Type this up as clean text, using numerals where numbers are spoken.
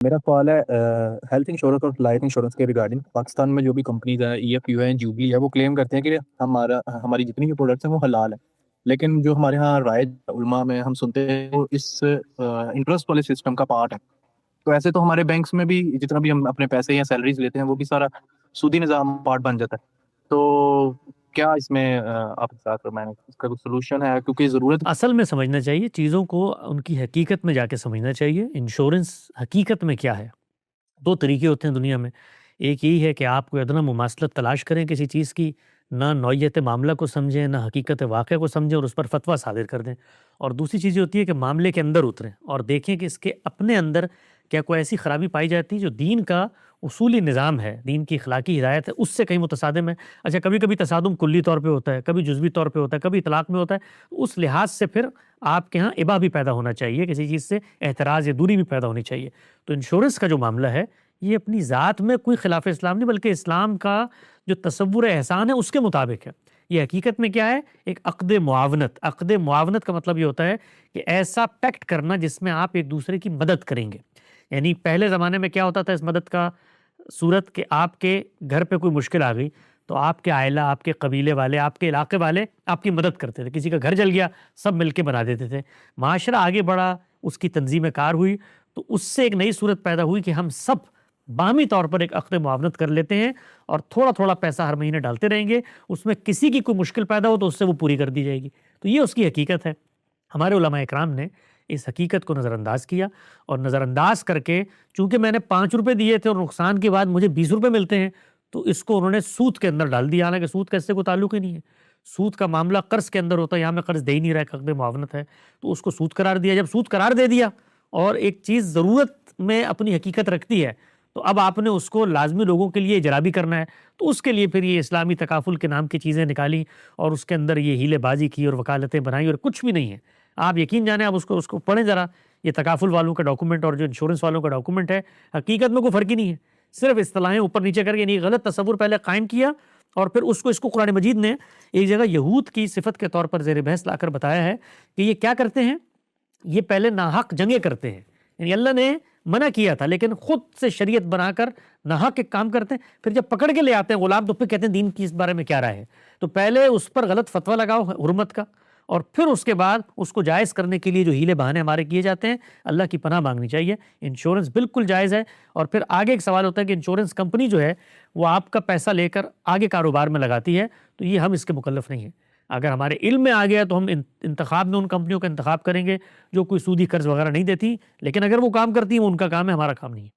میرا سوال ہے ہیلتھ انشورنس اور لائف انشورنس کے ریگارڈنگ پاکستان میں جو بھی کمپنیز ہیں ای ایف یو ہے جوبلی ہے وہ کلیم کرتے ہیں کہ ہماری جتنی بھی پروڈکٹس ہیں وہ حلال ہیں، لیکن جو ہمارے ہاں رائج علماء میں ہم سنتے ہیں وہ اس انٹرسٹ والے سسٹم کا پارٹ ہے. تو ایسے تو ہمارے بینکس میں بھی جتنا بھی ہم اپنے پیسے یا سیلریز لیتے ہیں وہ بھی سارا سودی نظام پارٹ بن جاتا ہے. تو کیا اس میں آپ کے ساتھ میں اس کا کوئی سولوشن ہے کیونکہ ضرورت اصل میں سمجھنا چاہیے چیزوں کو ان کی حقیقت میں جا کے سمجھنا چاہیے. انشورنس حقیقت میں کیا ہے؟ دو طریقے ہوتے ہیں دنیا میں. ایک یہی ہے کہ آپ کوئی ادنا مماثلت تلاش کریں کسی چیز کی، نہ نوعیت معاملہ کو سمجھیں نہ حقیقت واقعہ کو سمجھیں اور اس پر فتویٰ صادر کر دیں. اور دوسری چیز یہ ہوتی ہے کہ معاملے کے اندر اتریں اور دیکھیں کہ اس کے اپنے اندر کیا کوئی ایسی خرابی پائی جاتی ہے جو دین کا اصولی نظام ہے، دین کی اخلاقی ہدایت ہے، اس سے کہیں متصادم ہے. اچھا، کبھی کبھی تصادم کلی طور پہ ہوتا ہے، کبھی جزوی طور پہ ہوتا ہے، کبھی اطلاق میں ہوتا ہے. اس لحاظ سے پھر آپ کے ہاں ابا بھی پیدا ہونا چاہیے، کسی چیز سے احتراز یا دوری بھی پیدا ہونی چاہیے. تو انشورنس کا جو معاملہ ہے یہ اپنی ذات میں کوئی خلاف اسلام نہیں، بلکہ اسلام کا جو تصور احسان ہے اس کے مطابق ہے. یہ حقیقت میں کیا ہے؟ ایک عقد معاونت. عقد معاونت کا مطلب یہ ہوتا ہے کہ ایسا پیکٹ کرنا جس میں آپ ایک دوسرے کی مدد کریں گے. یعنی پہلے زمانے میں کیا ہوتا تھا اس مدد کا صورت کہ آپ کے گھر پہ کوئی مشکل آ گئی تو آپ کے عائلہ، آپ کے قبیلے والے، آپ کے علاقے والے آپ کی مدد کرتے تھے. کسی کا گھر جل گیا سب مل کے بنا دیتے تھے. معاشرہ آگے بڑھا، اس کی تنظیم کار ہوئی تو اس سے ایک نئی صورت پیدا ہوئی کہ ہم سب باہمی طور پر ایک عقد معاونت کر لیتے ہیں اور تھوڑا تھوڑا پیسہ ہر مہینے ڈالتے رہیں گے. اس میں کسی کی کوئی مشکل پیدا ہو تو اس سے وہ پوری کر دی جائے گی. تو یہ اس کی حقیقت ہے. ہمارے علماء اکرام نے اس حقیقت کو نظر انداز کیا اور نظر انداز کر کے، چونکہ میں نے 5 روپے دیے تھے اور نقصان کے بعد مجھے 20 روپے ملتے ہیں، تو اس کو انہوں نے سود کے اندر ڈال دیا. حالانکہ سود کا اس سے کوئی تعلق ہی نہیں ہے. سود کا معاملہ قرض کے اندر ہوتا ہے، یہاں میں قرض دے ہی نہیں رہا، عقد معاونت ہے تو اس کو سود قرار دیا. جب سود قرار دے دیا اور ایک چیز ضرورت میں اپنی حقیقت رکھتی ہے تو اب آپ نے اس کو لازمی لوگوں کے لیے اجرا بھی کرنا ہے. تو اس کے لیے پھر یہ اسلامی تکافل کے نام کی چیزیں نکالی اور اس کے اندر یہ ہیلے بازی کی اور وکالتیں بنائی اور کچھ بھی نہیں ہے. آپ یقین جانیں، آپ اس کو پڑھیں ذرا، یہ تکافل والوں کا ڈاکومنٹ اور جو انشورنس والوں کا ڈاکومنٹ ہے، حقیقت میں کوئی فرق ہی نہیں ہے. صرف اصطلاحیں اوپر نیچے کر کے یعنی غلط تصور پہلے قائم کیا اور پھر اس کو قرآن مجید نے ایک جگہ یہود کی صفت کے طور پر زیر بحث لا کر بتایا ہے کہ یہ کیا کرتے ہیں. یہ پہلے ناحق جنگیں کرتے ہیں. یعنی اللہ نے منع کیا تھا لیکن خود سے شریعت بنا کر ناحق ایک کام کرتے ہیں. پھر جب پکڑ کے لے آتے ہیں غلام تو پھر کہتے ہیں دین کی اس بارے میں کیا رائے ہے. تو پہلے اس پر غلط فتویٰ لگاؤ حرمت کا اور پھر اس کے بعد اس کو جائز کرنے کے لیے جو ہیلے بہانے ہمارے کیے جاتے ہیں، اللہ کی پناہ مانگنی چاہیے. انشورنس بالکل جائز ہے. اور پھر آگے ایک سوال ہوتا ہے کہ انشورنس کمپنی جو ہے وہ آپ کا پیسہ لے کر آگے کاروبار میں لگاتی ہے، تو یہ ہم اس کے مکلف نہیں ہیں. اگر ہمارے علم میں آ گیا تو ہم انتخاب میں ان کمپنیوں کا انتخاب کریں گے جو کوئی سودی قرض وغیرہ نہیں دیتی، لیکن اگر وہ کام کرتی ہیں وہ ان کا کام ہے، ہمارا کام نہیں ہے.